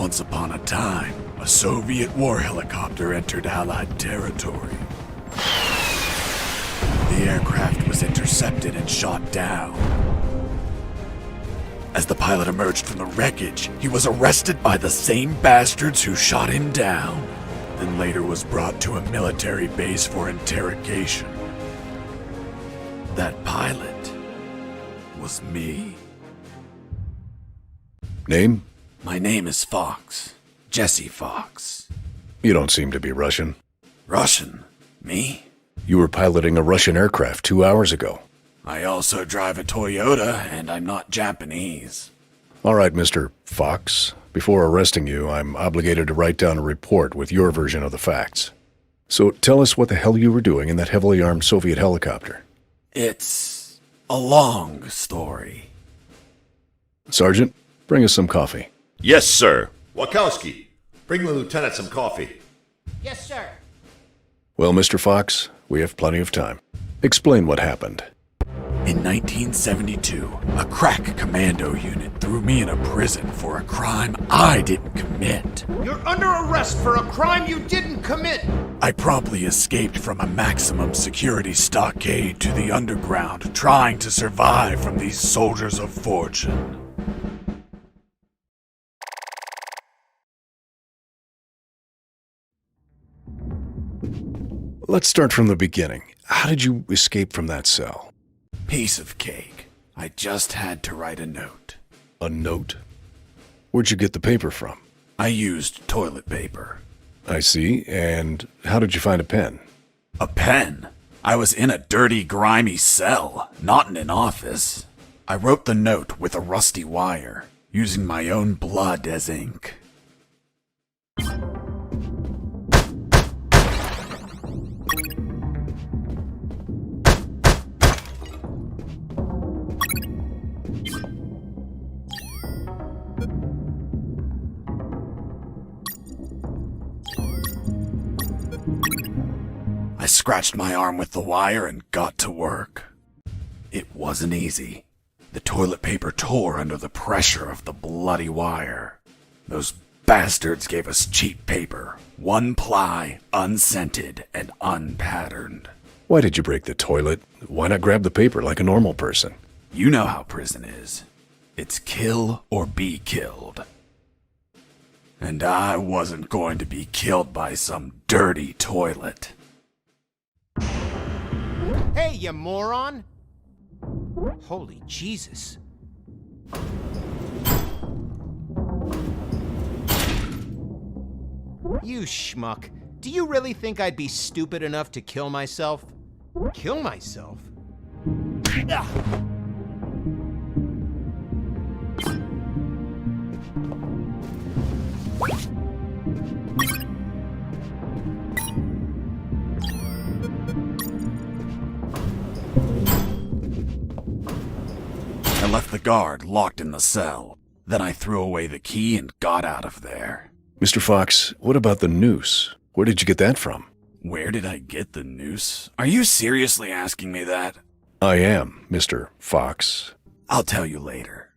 Once upon a time, a Soviet war helicopter entered Allied territory. The aircraft was intercepted and shot down. As the pilot emerged from the wreckage, he was arrested by the same bastards who shot him down, then later was brought to a military base for interrogation. That pilot was me. Name? My name is Fox. Jesse Fox. You don't seem to be Russian. Russian? Me? You were piloting a Russian aircraft 2 hours ago. I also drive a Toyota, and I'm not Japanese. All right, Mr. Fox. Before arresting you, I'm obligated to write down a report with your version of the facts. So tell us what the hell you were doing in that heavily armed Soviet helicopter. It's a long story. Sergeant, bring us some coffee. Yes, sir. Wachowski, bring the lieutenant some coffee. Yes, sir. Well, Mr. Fox, we have plenty of time. Explain what happened. In 1972, a crack commando unit threw me in a prison for a crime I didn't commit. You're under arrest for a crime you didn't commit. I promptly escaped from a maximum security stockade to the underground, trying to survive from these soldiers of fortune. Let's start from the beginning. How did you escape from that cell? Piece of cake. I just had to write a note. A note? Where'd you get the paper from? I used toilet paper. I see. And how did you find a pen? A pen? I was in a dirty, grimy cell, not in an office. I wrote the note with a rusty wire, using my own blood as ink. I scratched my arm with the wire and got to work. It wasn't easy. The toilet paper tore under the pressure of the bloody wire. Those bastards gave us cheap paper, one ply, unscented, and unpatterned. Why did you break the toilet? Why not grab the paper like a normal person? You know how prison is. It's kill or be killed. And I wasn't going to be killed by some dirty toilet. Hey, you moron! Holy Jesus. You schmuck. Do you really think I'd be stupid enough to kill myself? Kill myself? Ah. I left the guard locked in the cell. Then I threw away the key and got out of there. Mr. Fox, what about the noose? Where did you get that from? Where did I get the noose? Are you seriously asking me that? I am, Mr. Fox. I'll tell you later.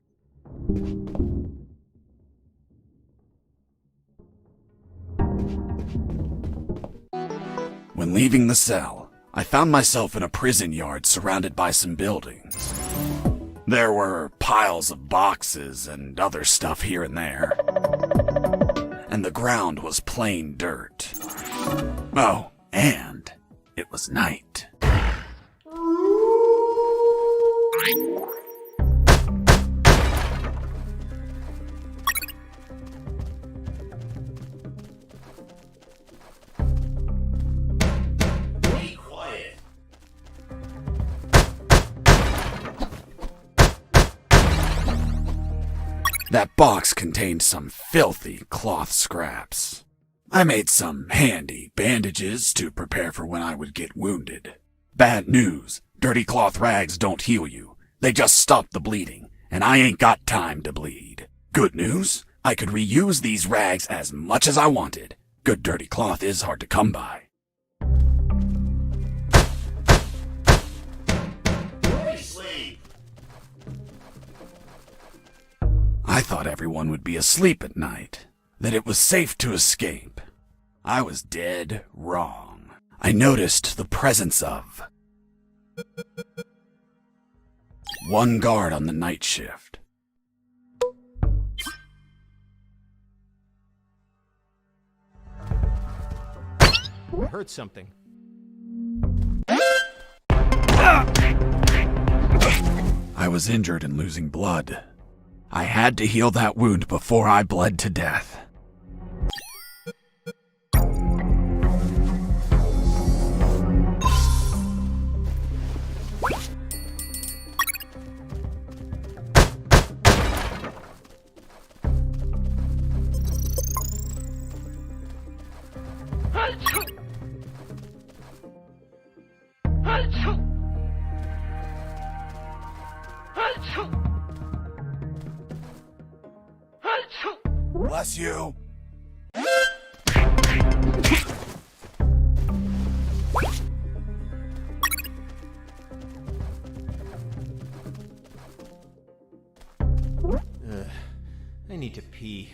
When leaving the cell, I found myself in a prison yard surrounded by some buildings. There were piles of boxes and other stuff here and there. And the ground was plain dirt. Oh, and it was night. Be quiet. That box contained some filthy cloth scraps. I made some handy bandages to prepare for when I would get wounded. Bad news, dirty cloth rags don't heal you. They just stop the bleeding, and I ain't got time to bleed. Good news, I could reuse these rags as much as I wanted. Good dirty cloth is hard to come by. Sleep. I thought everyone would be asleep at night. that it was safe to escape. I was dead wrong. I noticed the presence of one guard on the night shift. I heard something. I was injured and losing blood. I had to heal that wound before I bled to death. Bless you. I need to pee.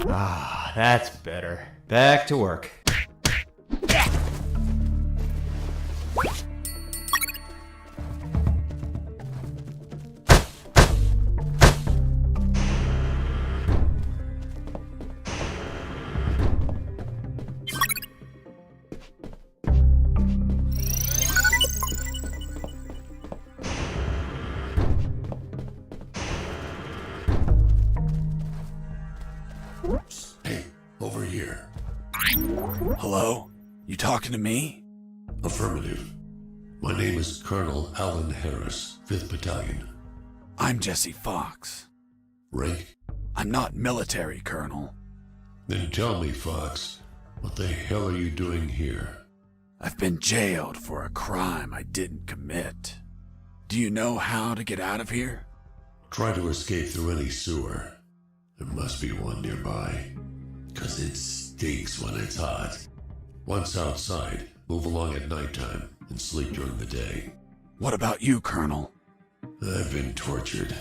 Ah, that's better. Back to work. Hey, over here. Hello? You talking to me? Affirmative. My name is Colonel Alan Harris, 5th Battalion. I'm Jesse Fox. Rank? I'm not military, Colonel. Then tell me, Fox, what the hell are you doing here? I've been jailed for a crime I didn't commit. Do you know how to get out of here? Try to escape through any sewer. There must be one nearby. 'Cause it stinks when it's hot. Once outside, move along at nighttime and sleep during the day. What about you, Colonel? I've been tortured.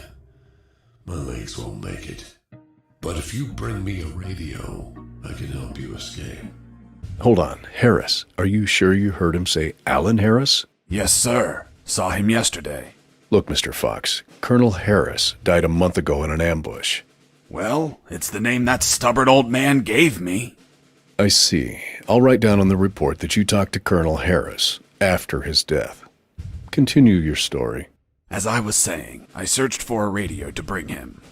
My legs won't make it. But if you bring me a radio, I can help you escape. Hold on, Harris. Are you sure you heard him say Alan Harris? Yes, sir. Saw him yesterday. Look, Mr. Fox, Colonel Harris died a month ago in an ambush. Well, it's the name that stubborn old man gave me. I see. I'll write down on the report that you talked to Colonel Harris after his death. Continue your story. As I was saying, I searched for a radio to bring him.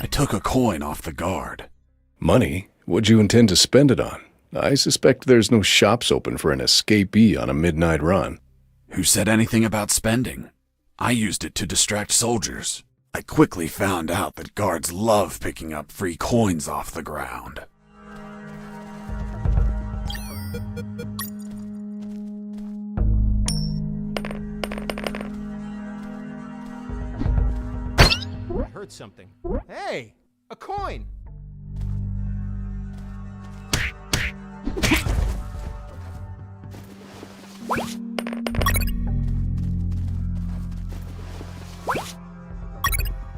I took a coin off the guard. Money? What'd you intend to spend it on? I suspect there's no shops open for an escapee on a midnight run. Who said anything about spending? I used it to distract soldiers. I quickly found out that guards love picking up free coins off the ground. I heard something. Hey, a coin!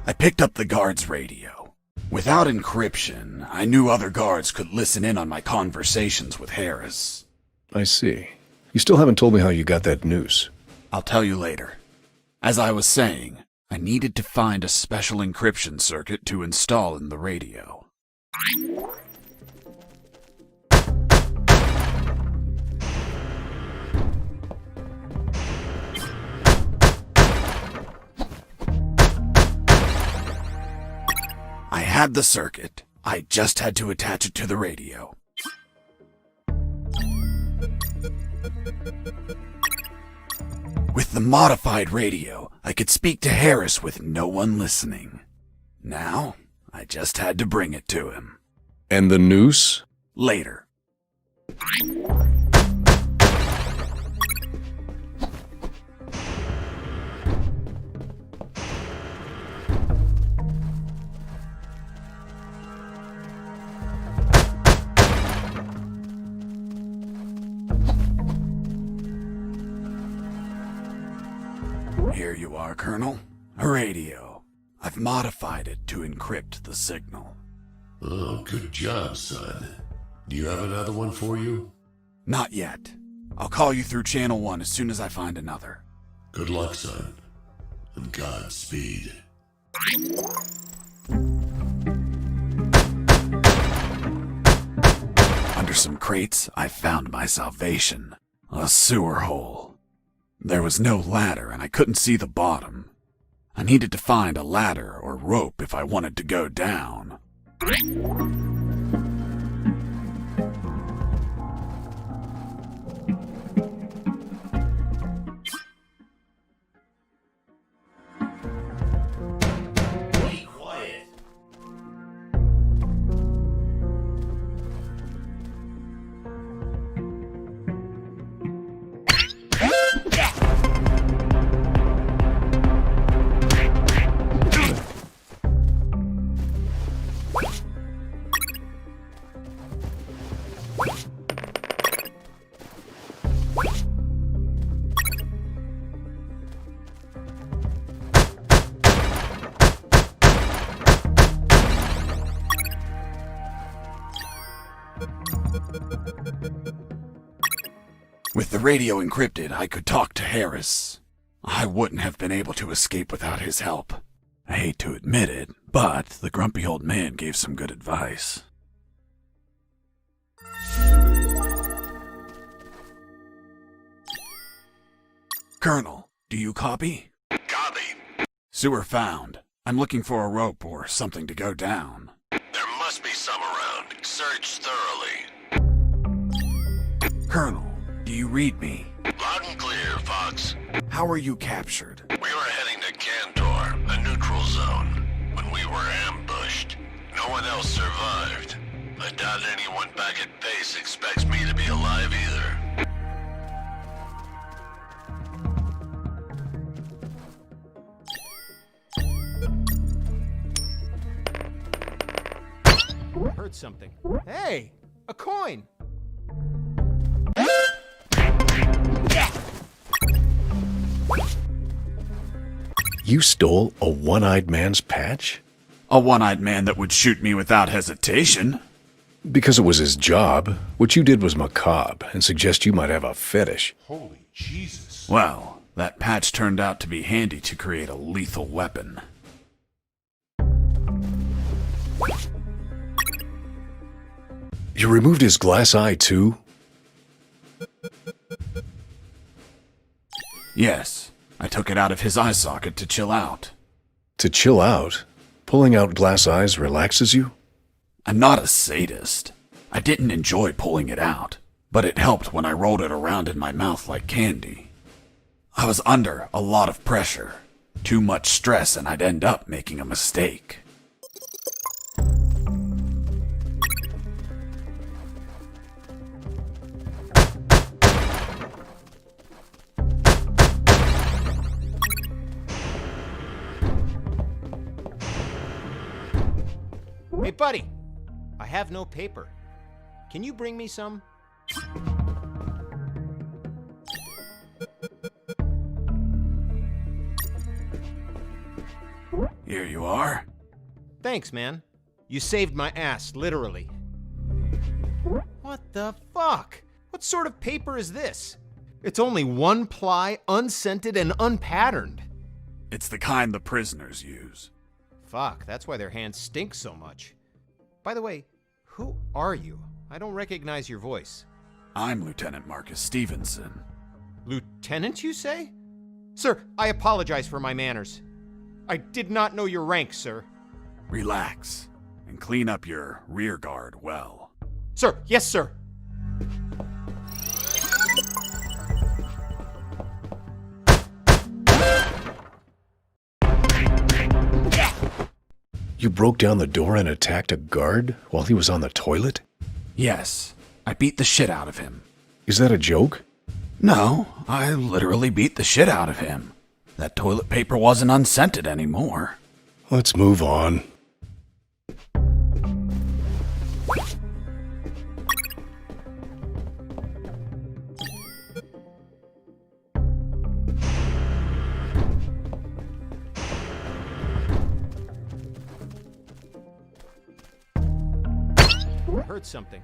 I picked up the guard's radio. Without encryption, I knew other guards could listen in on my conversations with Harris. I see. You still haven't told me how you got that noose. I'll tell you later. As I was saying, I needed to find a special encryption circuit to install in the radio. I had the circuit. I just had to attach it to the radio. With the modified radio, I could speak to Harris with no one listening. Now, I just had to bring it to him. And the noose? Later. Here you are, Colonel. A radio. I've modified it to encrypt the signal. Oh, good job, son. Do you have another one for you? Not yet. I'll call you through Channel 1 as soon as I find another. Good luck, son. And Godspeed. Under some crates, I found my salvation. A sewer hole. There was no ladder and I couldn't see the bottom. I needed to find a ladder or rope if I wanted to go down. Be quiet. With the radio encrypted, I could talk to Harris. I wouldn't have been able to escape without his help. I hate to admit it, but the grumpy old man gave some good advice. Colonel, do you copy? Copy. Sewer found. I'm looking for a rope or something to go down. There must be some around. Search thoroughly. Colonel, do you read me? Loud and clear, Fox. How were you captured? We were heading to Cantor, a neutral zone, when we were ambushed. No one else survived. I doubt anyone back at base expects me to be alive either. Heard something. Hey, a coin. You stole a one-eyed man's patch? A one-eyed man that would shoot me without hesitation. Because it was his job. What you did was macabre and suggest you might have a fetish. Holy Jesus. Well, that patch turned out to be handy to create a lethal weapon. You removed his glass eye, too? Yes, I took it out of his eye socket to chill out. To chill out? Pulling out glass eyes relaxes you? I'm not a sadist. I didn't enjoy pulling it out, but it helped when I rolled it around in my mouth like candy. I was under a lot of pressure. Too much stress and I'd end up making a mistake. Hey, buddy. I have no paper. Can you bring me some? Here you are. Thanks, man. You saved my ass, literally. What the fuck? What sort of paper is this? It's only one ply, unscented, and unpatterned. It's the kind the prisoners use. Fuck, that's why their hands stink so much. By the way, who are you? I don't recognize your voice. I'm Lieutenant Marcus Stevenson. Lieutenant, you say? Sir, I apologize for my manners. I did not know your rank, sir. Relax and clean up your rear guard well. Sir, yes, sir. You broke down the door and attacked a guard while he was on the toilet? Yes, I beat the shit out of him. Is that a joke? No, I literally beat the shit out of him. That toilet paper wasn't unscented anymore. Let's move on. I heard something.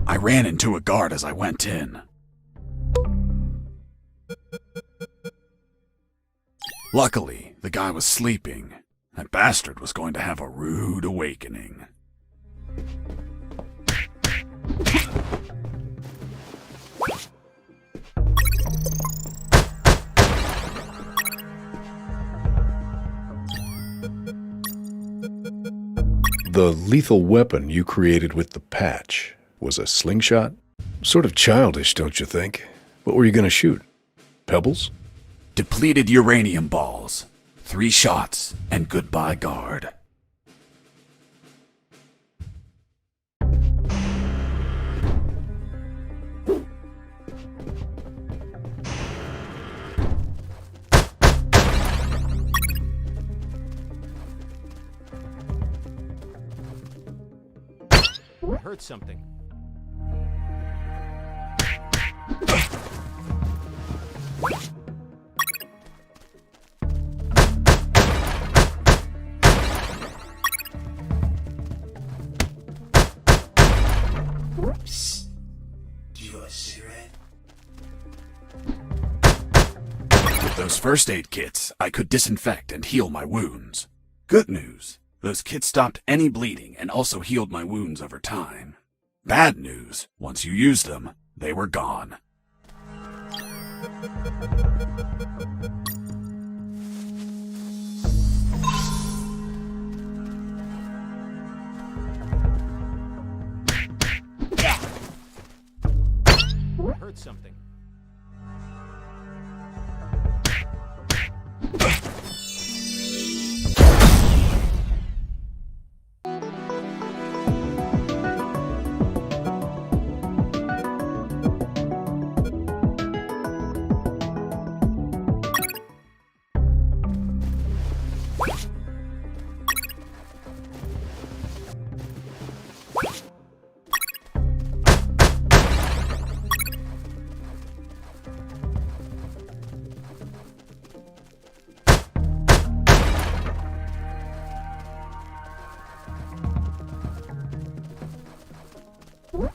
I ran into a guard as I went in. Luckily, the guy was sleeping. That bastard was going to have a rude awakening. The lethal weapon you created with the patch was a slingshot? Sort of childish, don't you think? What were you going to shoot? Pebbles? Depleted uranium balls. 3 shots, and goodbye, guard. I heard something. Psst. Do you want a cigarette? With those first aid kits, I could disinfect and heal my wounds. Good news, those kits stopped any bleeding and also healed my wounds over time. Bad news, once you used them, they were gone. I heard something.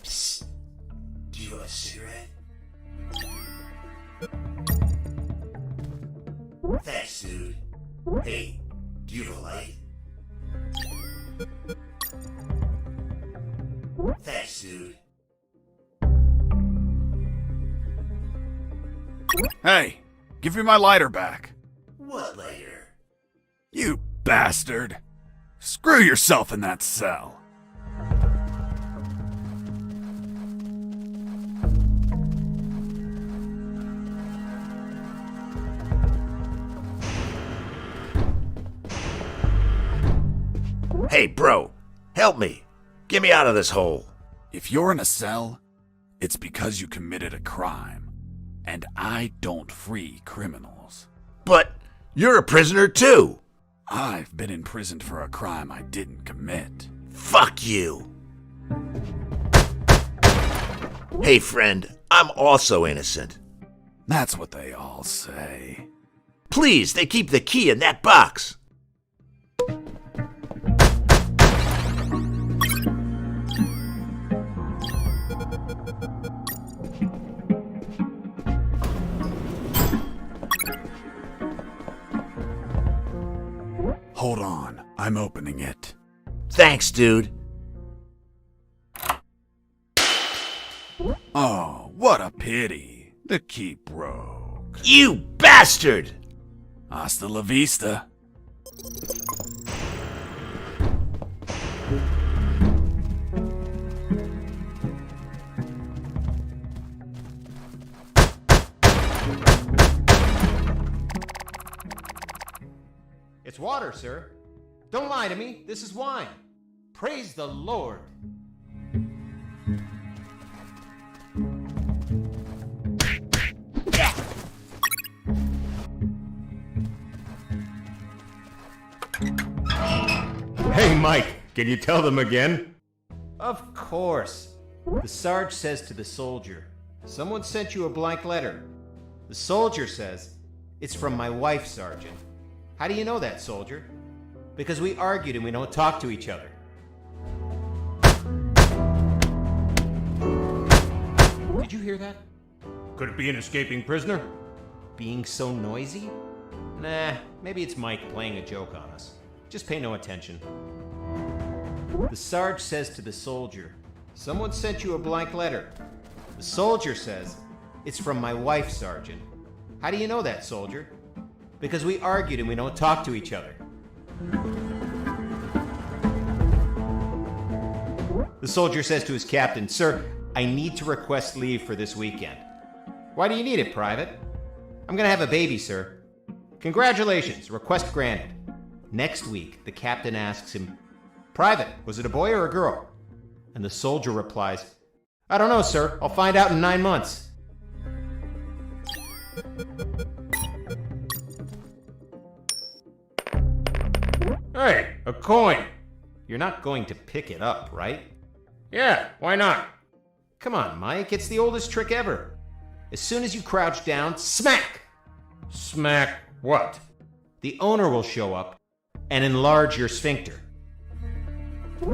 Psst. Do you want a cigarette? Thanks, dude. Hey, do you have a light? Thanks, dude. Hey, give me my lighter back. What lighter? You bastard. Screw yourself in that cell. Hey, bro, help me. Get me out of this hole. If you're in a cell, it's because you committed a crime. And I don't free criminals. But you're a prisoner too. I've been imprisoned for a crime I didn't commit. Fuck you. Hey, friend, I'm also innocent. That's what they all say. Please, they keep the key in that box. Hold on, I'm opening it. Thanks, dude. Oh, what a pity. The key broke. You bastard! Hasta la vista. It's water, sir. Don't lie to me. This is wine. Praise the Lord. Hey, Mike, can you tell them again? Of course. The Sarge says to the soldier, someone sent you a blank letter. The soldier says, it's from my wife, Sergeant. How do you know that, soldier? Because we argued and we don't talk to each other. Did you hear that? Could it be an escaping prisoner? Being so noisy? Nah, maybe it's Mike playing a joke on us. Just pay no attention. The Sarge says to the soldier, someone sent you a blank letter. The soldier says, it's from my wife, Sergeant. How do you know that, soldier? Because we argued and we don't talk to each other. The soldier says to his captain, sir, I need to request leave for this weekend. Why do you need it, Private? I'm gonna have a baby, sir. Congratulations, request granted. Next week, the captain asks him, Private, was it a boy or a girl? And the soldier replies, I don't know, sir. I'll find out in 9 months. Hey, a coin. You're not going to pick it up, right? Yeah, why not? Come on, Mike. It's the oldest trick ever. As soon as you crouch down, smack! Smack what? The owner will show up and enlarge your sphincter.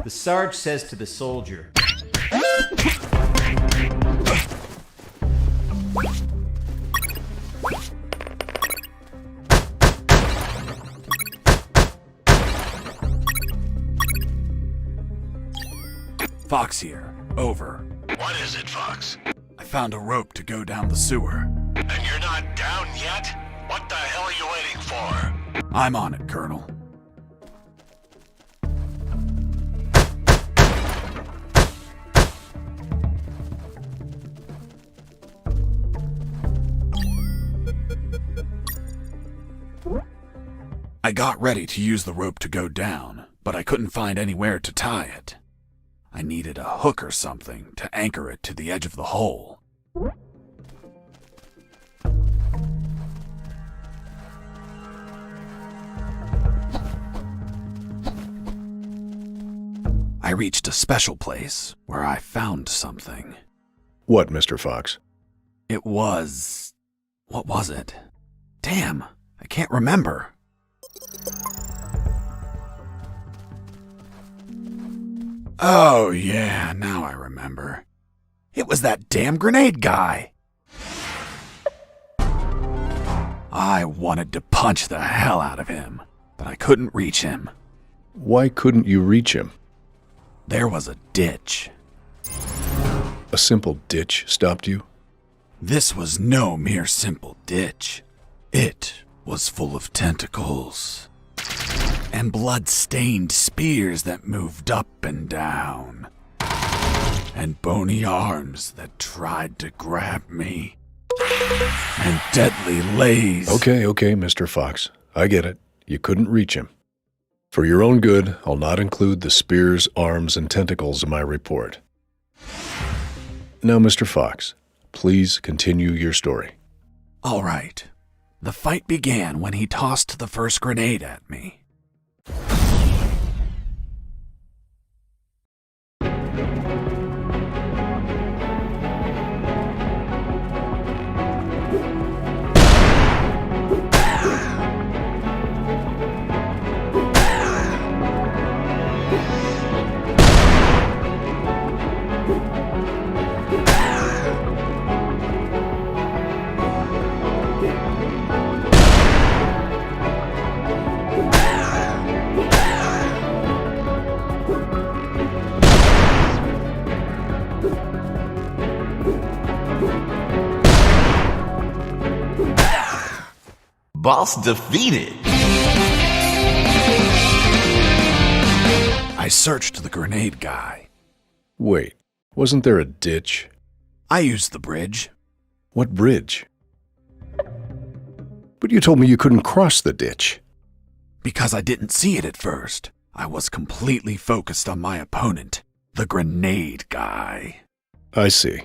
The Sarge says to the soldier, Fox here. Over. What is it, Fox? I found a rope to go down the sewer. And you're not down yet? What the hell are you waiting for? I'm on it, Colonel. I got ready to use the rope to go down, but I couldn't find anywhere to tie it. I needed a hook or something to anchor it to the edge of the hole. I reached a special place where I found something. What, Mr. Fox? It was... what was it? Damn, I can't remember. Oh, yeah, now I remember. It was that damn grenade guy. I wanted to punch the hell out of him, but I couldn't reach him. Why couldn't you reach him? There was a ditch. A simple ditch stopped you? This was no mere simple ditch. It was full of tentacles and blood-stained spears that moved up and down, and bony arms that tried to grab me, and deadly lays. Okay, Mr. Fox. I get it. You couldn't reach him. For your own good, I'll not include the spears, arms, and tentacles in my report. Now, Mr. Fox, please continue your story. All right. The fight began when he tossed the first grenade at me. Boss defeated. I searched the grenade guy. Wait, wasn't there a ditch? I used the bridge. What bridge? But you told me you couldn't cross the ditch. because I didn't see it at first. I was completely focused on my opponent, the grenade guy. I see.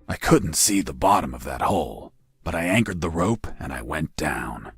I couldn't see the bottom of that hole, but I anchored the rope and I went down.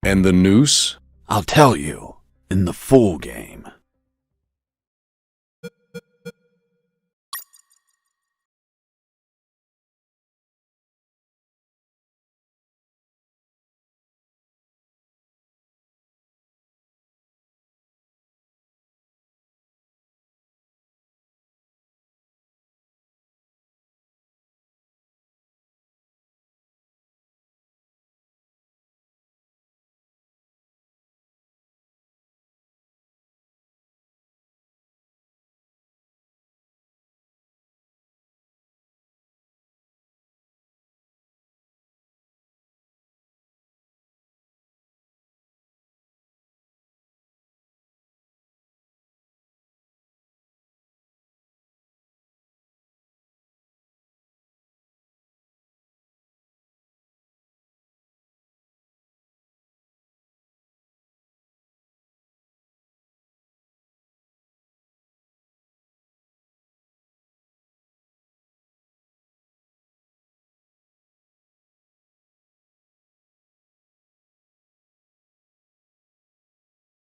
And the noose? I'll tell you, in the full game.